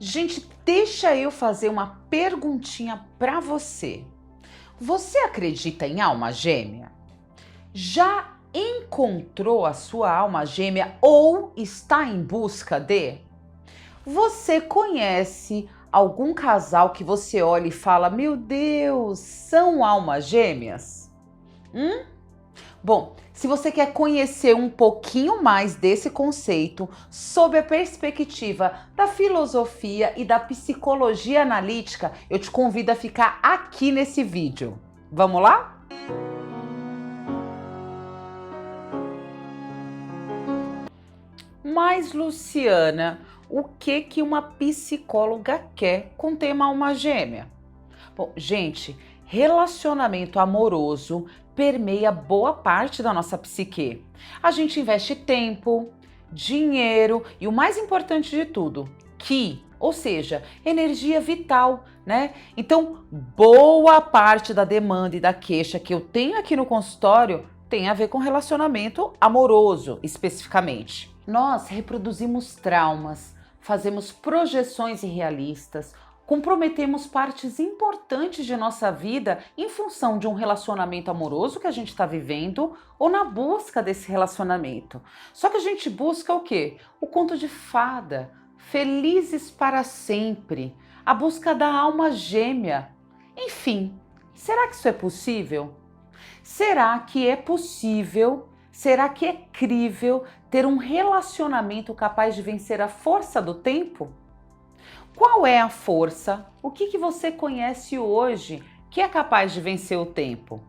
Gente, deixa eu fazer uma perguntinha para você. Você acredita em alma gêmea? Já encontrou a sua alma gêmea ou está em busca de? Você conhece algum casal que você olha e fala: "Meu Deus, são almas gêmeas"? Bom, se você quer conhecer um pouquinho mais desse conceito, sob a perspectiva da filosofia e da psicologia analítica, eu te convido a ficar aqui nesse vídeo. Vamos lá? Mas, Luciana, o que uma psicóloga quer com o tema alma gêmea? Bom, gente, relacionamento amoroso permeia boa parte da nossa psique. A gente investe tempo, dinheiro e o mais importante de tudo, ou seja, energia vital, né? Então, boa parte da demanda e da queixa que eu tenho aqui no consultório tem a ver com relacionamento amoroso, especificamente. Nós reproduzimos traumas, fazemos projeções irrealistas, comprometemos partes importantes de nossa vida em função de um relacionamento amoroso que a gente está vivendo ou na busca desse relacionamento. Só que a gente busca o quê? O conto de fada, felizes para sempre, a busca da alma gêmea. Enfim, será que isso é possível? Será que é possível? Será que é crível ter um relacionamento capaz de vencer a força do tempo? Qual é a força? O que você conhece hoje que é capaz de vencer o tempo?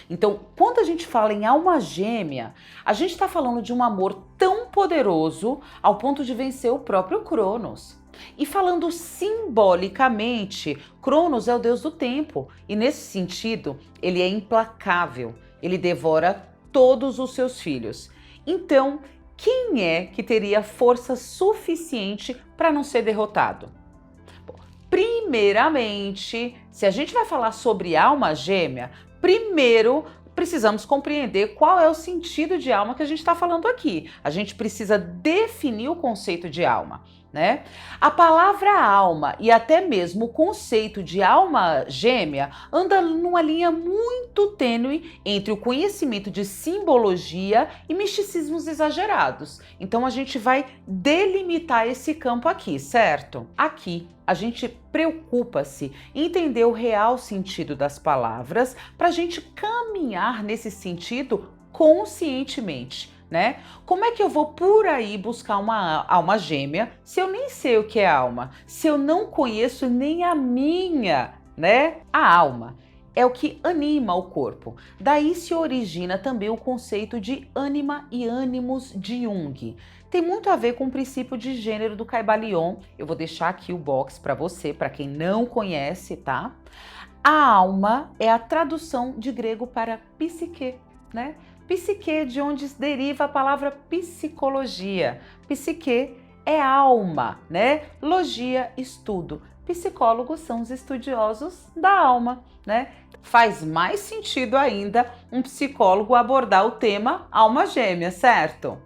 Então, quando a gente fala em alma gêmea, a gente está falando de um amor tão poderoso ao ponto de vencer o próprio Cronos. E falando simbolicamente, Cronos é o deus do tempo e, nesse sentido, ele é implacável, ele devora todos os seus filhos. Então, quem é que teria força suficiente para não ser derrotado? Bom, primeiramente, se a gente vai falar sobre alma gêmea, primeiro precisamos compreender qual é o sentido de alma que a gente está falando aqui. A gente precisa definir o conceito de alma, né? A palavra alma e até mesmo o conceito de alma gêmea anda numa linha muito tênue entre o conhecimento de simbologia e misticismos exagerados. Então a gente vai delimitar esse campo aqui, certo? Aqui a gente preocupa-se em entender o real sentido das palavras para a gente caminhar nesse sentido conscientemente, né? Como é que eu vou por aí buscar uma alma gêmea se eu nem sei o que é alma? Se eu não conheço nem a minha, né? A alma é o que anima o corpo. Daí se origina também o conceito de ânima e ânimos de Jung. Tem muito a ver com o princípio de gênero do Caibalion. Eu vou deixar aqui o box para você, para quem não conhece, tá? A alma é a tradução de grego para psique, né? Psique, de onde deriva a palavra psicologia. Psique é alma, né? Logia, estudo. Psicólogos são os estudiosos da alma, né? Faz mais sentido ainda um psicólogo abordar o tema alma gêmea, certo?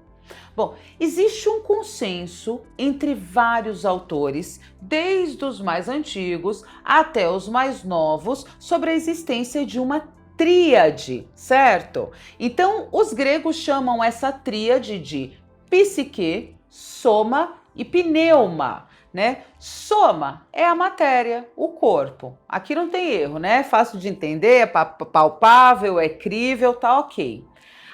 Bom, existe um consenso entre vários autores, desde os mais antigos até os mais novos, sobre a existência de uma tríade, certo? Então, os gregos chamam essa tríade de psique, soma e pneuma, né? Soma é a matéria, o corpo. Aqui não tem erro, né? É fácil de entender, é palpável, é crível, tá ok.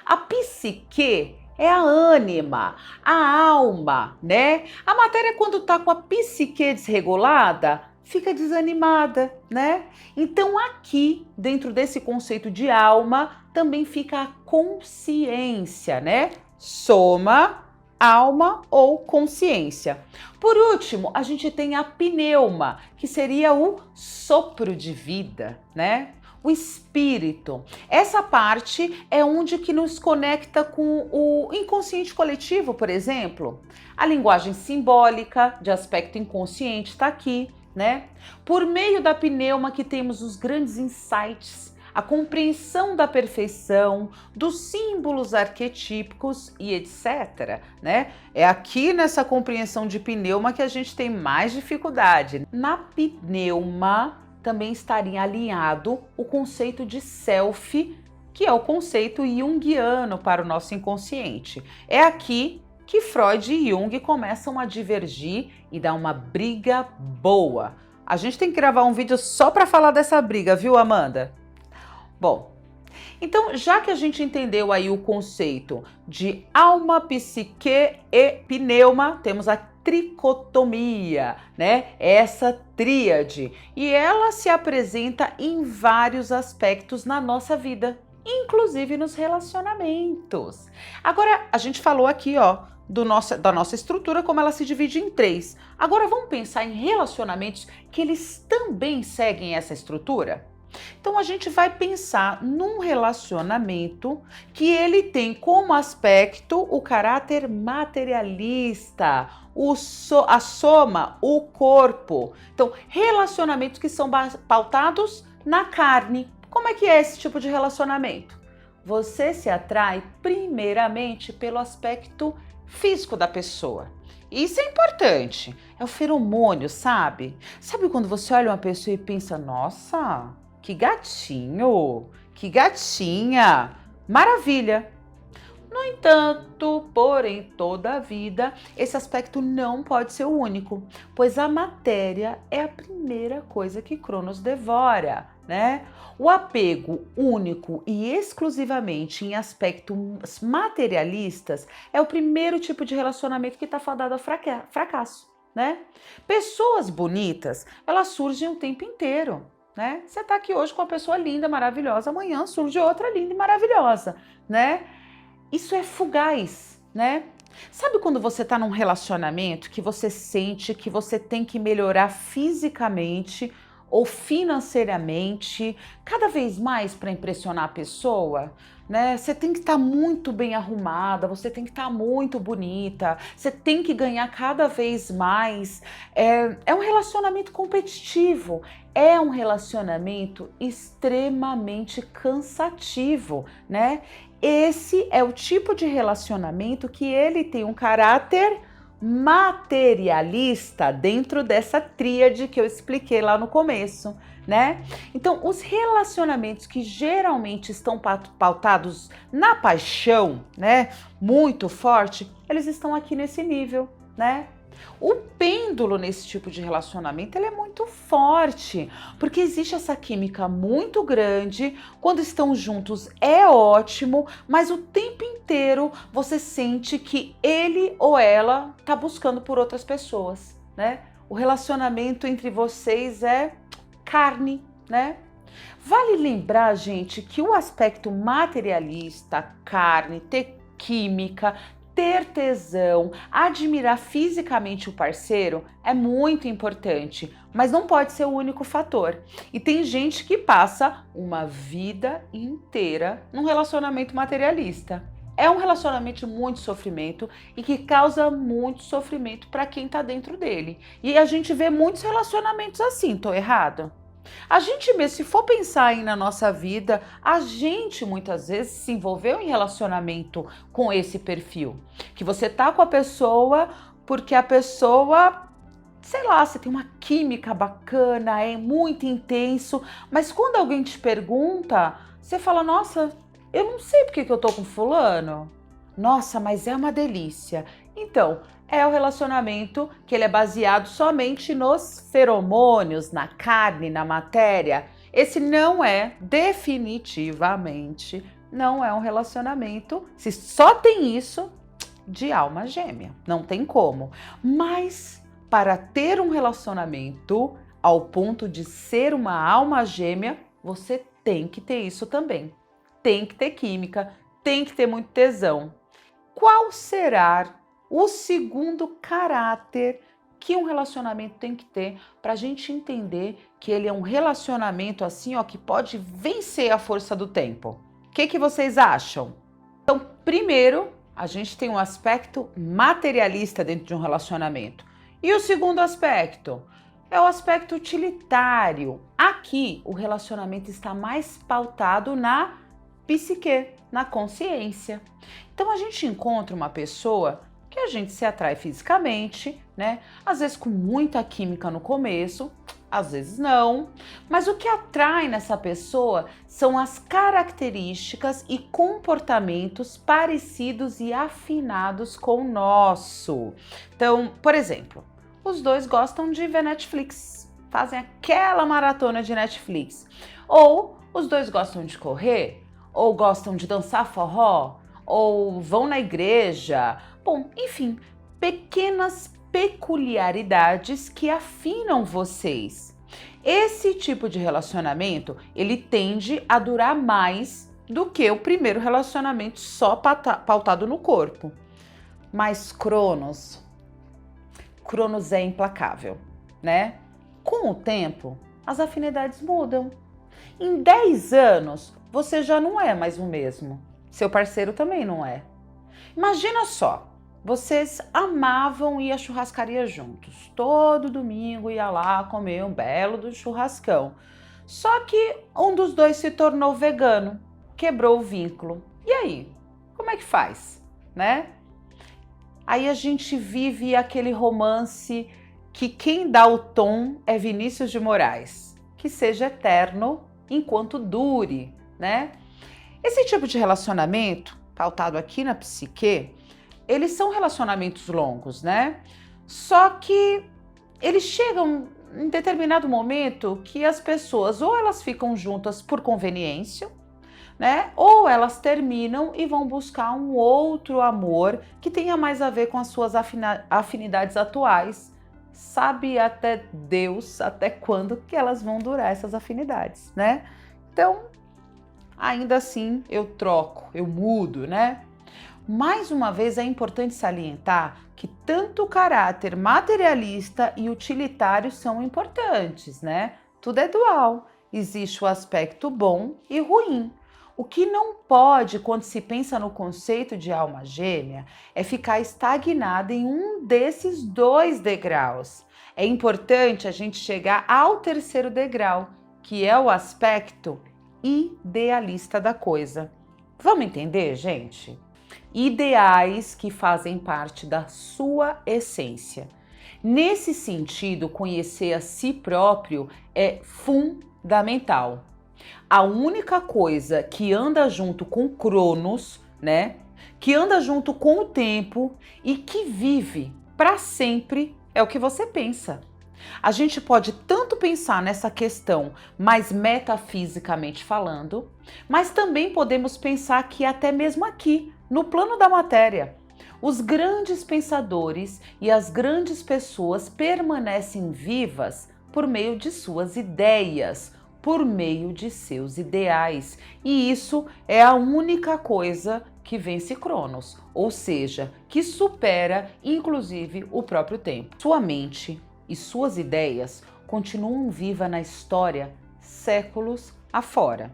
A psique é a ânima, a alma, né? A matéria, quando tá com a psique desregulada, fica desanimada, né? Então aqui, dentro desse conceito de alma, também fica a consciência, né? Soma, alma ou consciência. Por último, a gente tem a pneuma, que seria o sopro de vida, né? O espírito. Essa parte é onde que nos conecta com o inconsciente coletivo, por exemplo. A linguagem simbólica de aspecto inconsciente está aqui, né? Por meio da pneuma que temos os grandes insights, a compreensão da perfeição, dos símbolos arquetípicos e etc, né? É aqui nessa compreensão de pneuma que a gente tem mais dificuldade. Na pneuma também estaria alinhado o conceito de self, que é o conceito junguiano para o nosso inconsciente. É aqui que Freud e Jung começam a divergir e dar uma briga boa. A gente tem que gravar um vídeo só para falar dessa briga, viu, Amanda? Bom, então já que a gente entendeu aí o conceito de alma, psique e pneuma, temos a tricotomia, né? Essa tríade. E ela se apresenta em vários aspectos na nossa vida, inclusive nos relacionamentos. Agora, a gente falou aqui, ó, da nossa estrutura, como ela se divide em 3. Agora vamos pensar em relacionamentos que eles também seguem essa estrutura? Então a gente vai pensar num relacionamento que ele tem como aspecto o caráter materialista, a soma, o corpo. Então, relacionamentos que são pautados na carne. Como é que é esse tipo de relacionamento? Você se atrai primeiramente pelo aspecto físico da pessoa. Isso é importante. É o feromônio, sabe? Sabe quando você olha uma pessoa e pensa, nossa, que gatinho, que gatinha, maravilha. No entanto, porém, toda a vida, esse aspecto não pode ser o único, pois a matéria é a primeira coisa que Cronos devora, né? O apego único e exclusivamente em aspectos materialistas é o primeiro tipo de relacionamento que está fadado ao fracasso, né? Pessoas bonitas, elas surgem o tempo inteiro, né? Você está aqui hoje com uma pessoa linda, maravilhosa, amanhã surge outra linda e maravilhosa, né? Isso é fugaz, né? Sabe quando você está num relacionamento que você sente que você tem que melhorar fisicamente ou financeiramente cada vez mais para impressionar a pessoa, né? Você tem que estar muito bem arrumada, você tem que estar muito bonita, você tem que ganhar cada vez mais. É um relacionamento competitivo, é um relacionamento extremamente cansativo, né? Esse é o tipo de relacionamento que ele tem um caráter materialista dentro dessa tríade que eu expliquei lá no começo, né? Então, os relacionamentos que geralmente estão pautados na paixão, né, muito forte, eles estão aqui nesse nível, né? O pêndulo nesse tipo de relacionamento ele é muito forte, porque existe essa química muito grande, quando estão juntos é ótimo, mas o tempo inteiro você sente que ele ou ela está buscando por outras pessoas, né? O relacionamento entre vocês é carne, né? Vale lembrar, gente, que o aspecto materialista, carne, ter química, ter tesão, admirar fisicamente o parceiro é muito importante, mas não pode ser o único fator. E tem gente que passa uma vida inteira num relacionamento materialista. É um relacionamento de muito sofrimento e que causa muito sofrimento para quem tá dentro dele. E a gente vê muitos relacionamentos assim, tô errado? A gente mesmo, se for pensar aí na nossa vida, a gente muitas vezes se envolveu em relacionamento com esse perfil. Que você tá com a pessoa porque a pessoa, sei lá, você tem uma química bacana, é muito intenso, mas quando alguém te pergunta, você fala, nossa, eu não sei porque que eu tô com fulano. Nossa, mas é uma delícia. Então, é o relacionamento que ele é baseado somente nos feromônios, na carne, na matéria. Esse não é, definitivamente, não é um relacionamento, se só tem isso, de alma gêmea. Não tem como. Mas, para ter um relacionamento ao ponto de ser uma alma gêmea, você tem que ter isso também. Tem que ter química, tem que ter muito tesão. Qual será o segundo caráter que um relacionamento tem que ter para a gente entender que ele é um relacionamento assim, ó, que pode vencer a força do tempo? O que vocês acham? Então, primeiro, a gente tem um aspecto materialista dentro de um relacionamento. E o segundo aspecto? é o aspecto utilitário. Aqui, o relacionamento está mais pautado na psique, na consciência. Então, a gente encontra uma pessoa que a gente se atrai fisicamente, né? Às vezes com muita química no começo, às vezes não. Mas o que atrai nessa pessoa são as características e comportamentos parecidos e afinados com o nosso. Então, por exemplo, os dois gostam de ver Netflix, fazem aquela maratona de Netflix. Ou os dois gostam de correr, ou gostam de dançar forró, ou vão na igreja. Bom, enfim, pequenas peculiaridades que afinam vocês. Esse tipo de relacionamento, ele tende a durar mais do que o primeiro relacionamento só pautado no corpo. Mas Cronos é implacável, né? Com o tempo, as afinidades mudam. Em 10 anos, você já não é mais o mesmo. Seu parceiro também não é. Imagina só, vocês amavam ir à churrascaria juntos. Todo domingo ia lá comer um belo do churrascão. Só que um dos dois se tornou vegano, quebrou o vínculo. E aí? Como é que faz, né? Aí a gente vive aquele romance que quem dá o tom é Vinícius de Moraes. Que seja eterno enquanto dure, né? Esse tipo de relacionamento, pautado aqui na psique, eles são relacionamentos longos, né? Só que eles chegam em determinado momento que as pessoas ou elas ficam juntas por conveniência, né? Ou elas terminam e vão buscar um outro amor que tenha mais a ver com as suas afinidades atuais. Sabe até Deus até quando que elas vão durar essas afinidades, né? Então, ainda assim, eu troco, eu mudo, né? Mais uma vez, é importante salientar que tanto o caráter materialista e utilitário são importantes, né? Tudo é dual, existe o aspecto bom e ruim. O que não pode, quando se pensa no conceito de alma gêmea, é ficar estagnada em um desses dois degraus. É importante a gente chegar ao terceiro degrau, que é o aspecto idealista da coisa. Vamos entender, gente? Ideais que fazem parte da sua essência. Nesse sentido, conhecer a si próprio é fundamental. A única coisa que anda junto com Cronos, né? Que anda junto com o tempo e que vive para sempre é o que você pensa. A gente pode tanto pensar nessa questão mais metafisicamente falando, mas também podemos pensar que até mesmo aqui, no plano da matéria, os grandes pensadores e as grandes pessoas permanecem vivas por meio de suas ideias, por meio de seus ideais. E isso é a única coisa que vence Cronos, ou seja, que supera inclusive o próprio tempo. Sua mente e suas ideias continuam vivas na história séculos afora.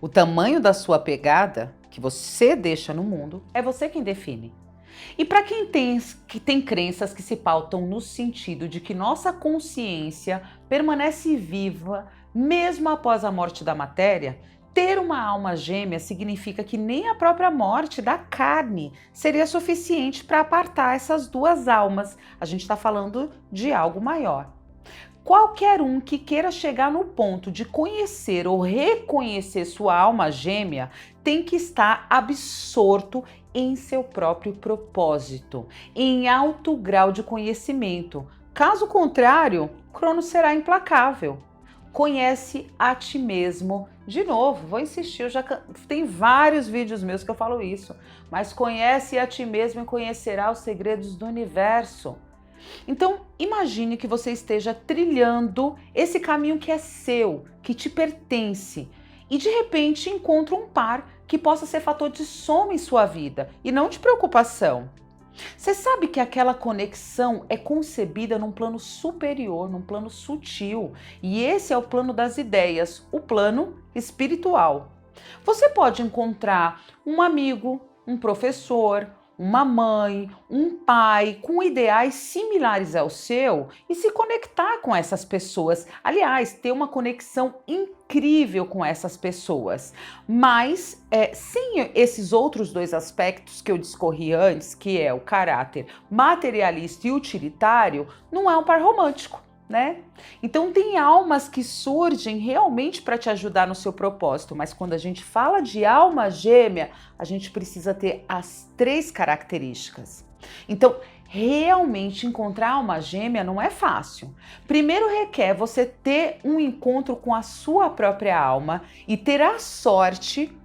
O tamanho da sua pegada que você deixa no mundo é você quem define. E para quem tem crenças que se pautam no sentido de que nossa consciência permanece viva mesmo após a morte da matéria, ter uma alma gêmea significa que nem a própria morte da carne seria suficiente para apartar essas duas almas. A gente está falando de algo maior. Qualquer um que queira chegar no ponto de conhecer ou reconhecer sua alma gêmea tem que estar absorto em seu próprio propósito, em alto grau de conhecimento. Caso contrário, Cronos será implacável. Conhece a ti mesmo. De novo, vou insistir, tem vários vídeos meus que eu falo isso, mas conhece a ti mesmo e conhecerá os segredos do universo. Então, imagine que você esteja trilhando esse caminho que é seu, que te pertence, e de repente encontra um par que possa ser fator de soma em sua vida e não de preocupação. Você sabe que aquela conexão é concebida num plano superior, num plano sutil, e esse é o plano das ideias, o plano espiritual. Você pode encontrar um amigo, um professor, uma mãe, um pai com ideais similares ao seu e se conectar com essas pessoas. Aliás, ter uma conexão incrível com essas pessoas. Mas sem esses outros dois aspectos que eu discorri antes, que é o caráter materialista e utilitário, não é um par romântico, né? Então tem almas que surgem realmente para te ajudar no seu propósito, mas quando a gente fala de alma gêmea, a gente precisa ter as 3 características. Então, realmente encontrar alma gêmea não é fácil. Primeiro requer você ter um encontro com a sua própria alma e ter a sorte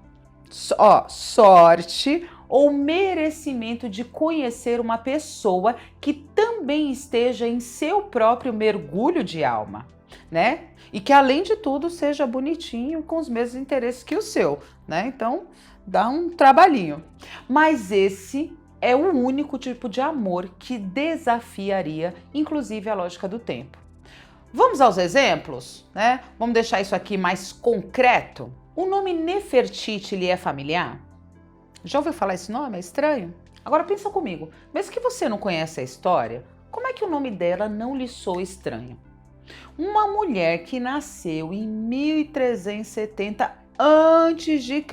ou merecimento de conhecer uma pessoa que também esteja em seu próprio mergulho de alma, né? E que além de tudo seja bonitinho, com os mesmos interesses que o seu, né? Então dá um trabalhinho. Mas esse é o único tipo de amor que desafiaria, inclusive, a lógica do tempo. Vamos aos exemplos, né? Vamos deixar isso aqui mais concreto. O nome Nefertiti lhe é familiar? Já ouviu falar esse nome? É estranho? Agora pensa comigo, mesmo que você não conheça a história, como é que o nome dela não lhe soa estranho? Uma mulher que nasceu em 1370 a.C.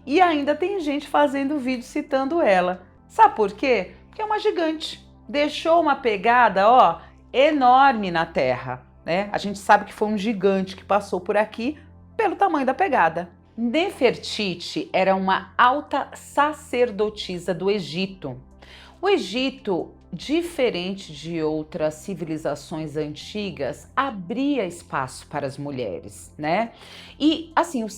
e ainda tem gente fazendo vídeo citando ela. Sabe por quê? Porque é uma gigante. Deixou uma pegada, ó, enorme na Terra, né? A gente sabe que foi um gigante que passou por aqui pelo tamanho da pegada. Nefertiti era uma alta sacerdotisa do Egito. O Egito, diferente de outras civilizações antigas, abria espaço para as mulheres, né? E assim, o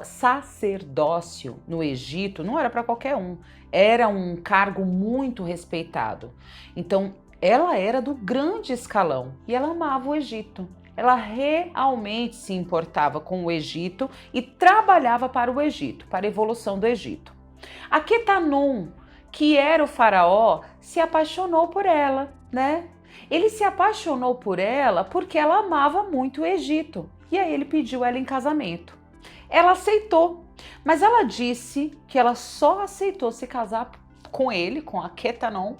sacerdócio no Egito não era para qualquer um, era um cargo muito respeitado. Então, ela era do grande escalão e ela amava o Egito. Ela realmente se importava com o Egito e trabalhava para o Egito, para a evolução do Egito. Aquetanon, que era o faraó, se apaixonou por ela, né? Ele se apaixonou por ela porque ela amava muito o Egito. E aí ele pediu ela em casamento. Ela aceitou, mas ela disse que ela só aceitou se casar com ele, com Aquetanon,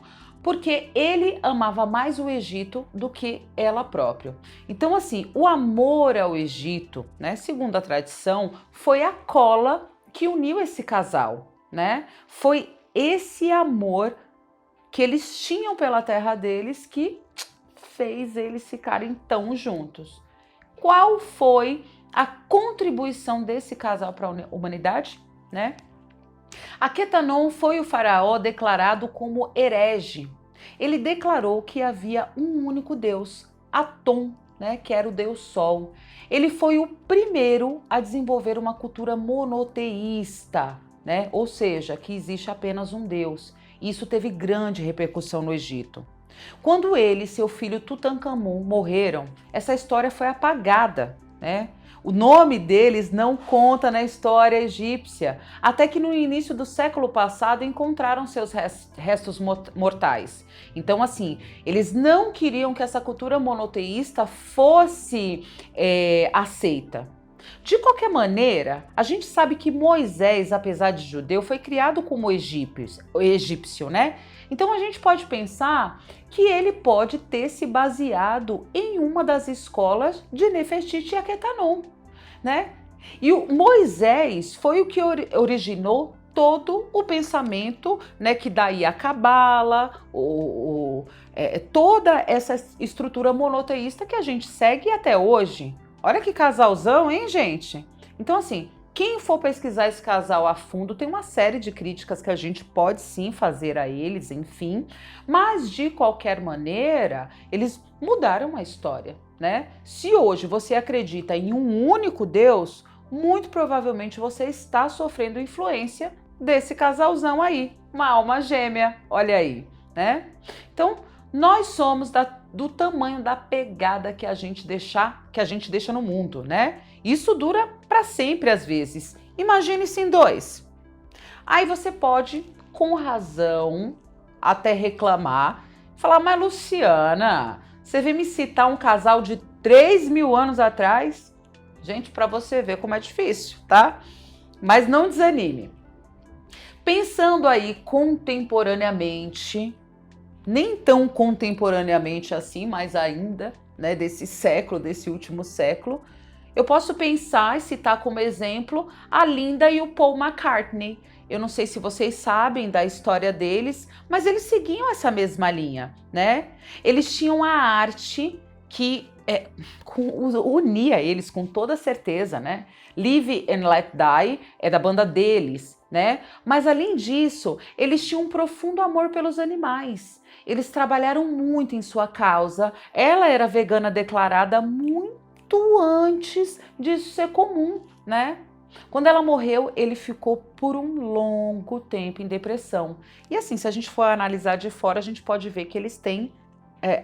porque ele amava mais o Egito do que ela própria. Então, assim, o amor ao Egito, né, segundo a tradição, foi a cola que uniu esse casal, né? Foi esse amor que eles tinham pela terra deles que fez eles ficarem tão juntos. Qual foi a contribuição desse casal para a humanidade, né? Aquetanon foi o faraó declarado como herege. Ele declarou que havia um único Deus, Atom, né, que era o Deus Sol. Ele foi o primeiro a desenvolver uma cultura monoteísta, né? Ou seja, que existe apenas um Deus. Isso teve grande repercussão no Egito. Quando ele e seu filho Tutankhamun morreram, essa história foi apagada, né? O nome deles não conta na história egípcia, até que no início do século passado encontraram seus restos mortais. Então, assim, eles não queriam que essa cultura monoteísta fosse aceita. De qualquer maneira, a gente sabe que Moisés, apesar de judeu, foi criado como egípcio, né? Então a gente pode pensar que ele pode ter se baseado em uma das escolas de Nefertiti e Aquetanon, né? E o Moisés foi o que originou todo o pensamento, né, que daí a Cabala, toda essa estrutura monoteísta que a gente segue até hoje. Olha que casalzão, hein, gente? Então, assim, quem for pesquisar esse casal a fundo, tem uma série de críticas que a gente pode sim fazer a eles, enfim, mas de qualquer maneira, eles mudaram a história, né? Se hoje você acredita em um único Deus, muito provavelmente você está sofrendo influência desse casalzão aí, uma alma gêmea, olha aí, né? Então, nós somos do tamanho da pegada que a gente deixa no mundo, né? Isso dura para sempre às vezes. Imagine-se em 2. Aí você pode, com razão, até reclamar, falar, mas Luciana, você veio me citar um casal de 3.000 anos atrás? Gente, para você ver como é difícil, tá? Mas não desanime. Pensando aí contemporaneamente, nem tão contemporaneamente assim, mas ainda, né, desse século, desse último século, eu posso pensar e citar como exemplo a Linda e o Paul McCartney. Eu não sei se vocês sabem da história deles, mas eles seguiam essa mesma linha, né? Eles tinham a arte que unia eles com toda certeza, né? Live and Let Die é da banda deles, né? Mas além disso, eles tinham um profundo amor pelos animais. Eles trabalharam muito em sua causa. Ela era vegana declarada muito antes disso ser comum, né? Quando ela morreu, ele ficou por um longo tempo em depressão. E assim, se a gente for analisar de fora, a gente pode ver que eles têm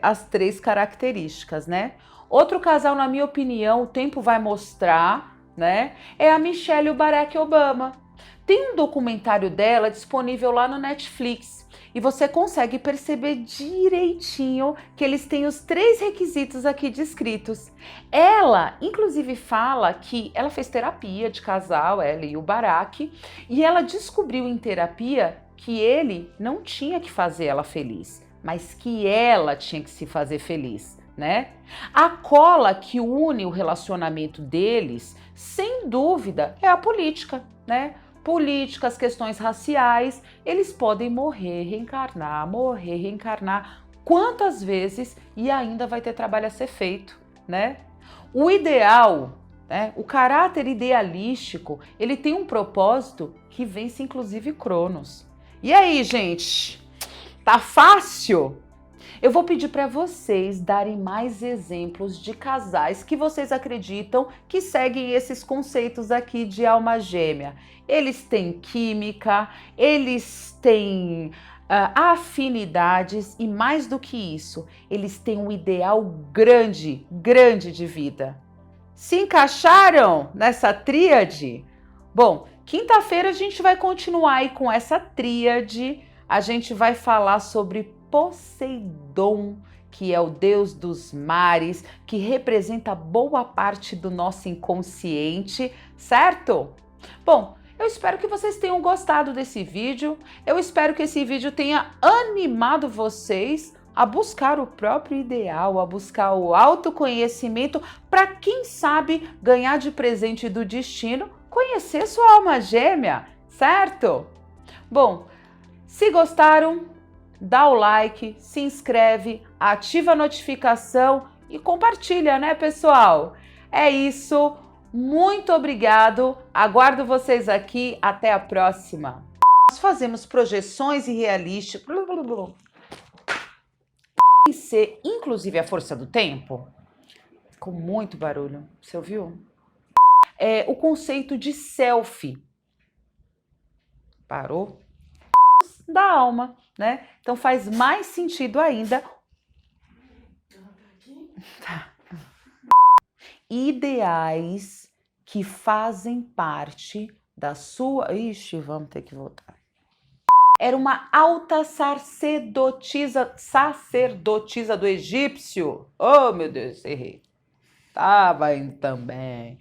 as 3 características, né? Outro casal, na minha opinião, o tempo vai mostrar, né? É a Michelle e o Barack Obama. Tem um documentário dela disponível lá no Netflix e você consegue perceber direitinho que eles têm os 3 requisitos aqui descritos. Ela, inclusive, fala que ela fez terapia de casal, ela e o Barack, e ela descobriu em terapia que ele não tinha que fazer ela feliz, mas que ela tinha que se fazer feliz, né? A cola que une o relacionamento deles, sem dúvida, é a política, né? Políticas, questões raciais, eles podem morrer, reencarnar quantas vezes e ainda vai ter trabalho a ser feito, né? O ideal, né? O caráter idealístico, ele tem um propósito que vence inclusive Cronos. E aí, gente? Tá fácil? Eu vou pedir para vocês darem mais exemplos de casais que vocês acreditam que seguem esses conceitos aqui de alma gêmea. Eles têm química, eles têm afinidades e mais do que isso, eles têm um ideal grande de vida. Se encaixaram nessa tríade? Bom, quinta-feira a gente vai continuar aí com essa tríade. A gente vai falar sobre Poseidon, que é o deus dos mares, que representa boa parte do nosso inconsciente, certo? Bom, eu espero que vocês tenham gostado desse vídeo. Eu espero que esse vídeo tenha animado vocês a buscar o próprio ideal, a buscar o autoconhecimento, para quem sabe ganhar de presente do destino, conhecer sua alma gêmea, certo? Bom, se gostaram, dá o like, se inscreve, ativa a notificação e compartilha, né, pessoal? É isso, muito obrigado, aguardo vocês aqui, até a próxima. Nós fazemos projeções irrealistas, ser inclusive a força do tempo, com muito barulho, você ouviu? É o conceito de selfie. Parou? Da alma, né? Então faz mais sentido ainda. Tá. Ideais que fazem parte da sua... Ixi, vamos ter que voltar. Era uma alta sacerdotisa do egípcio. Oh, meu Deus, errei. Tava indo também.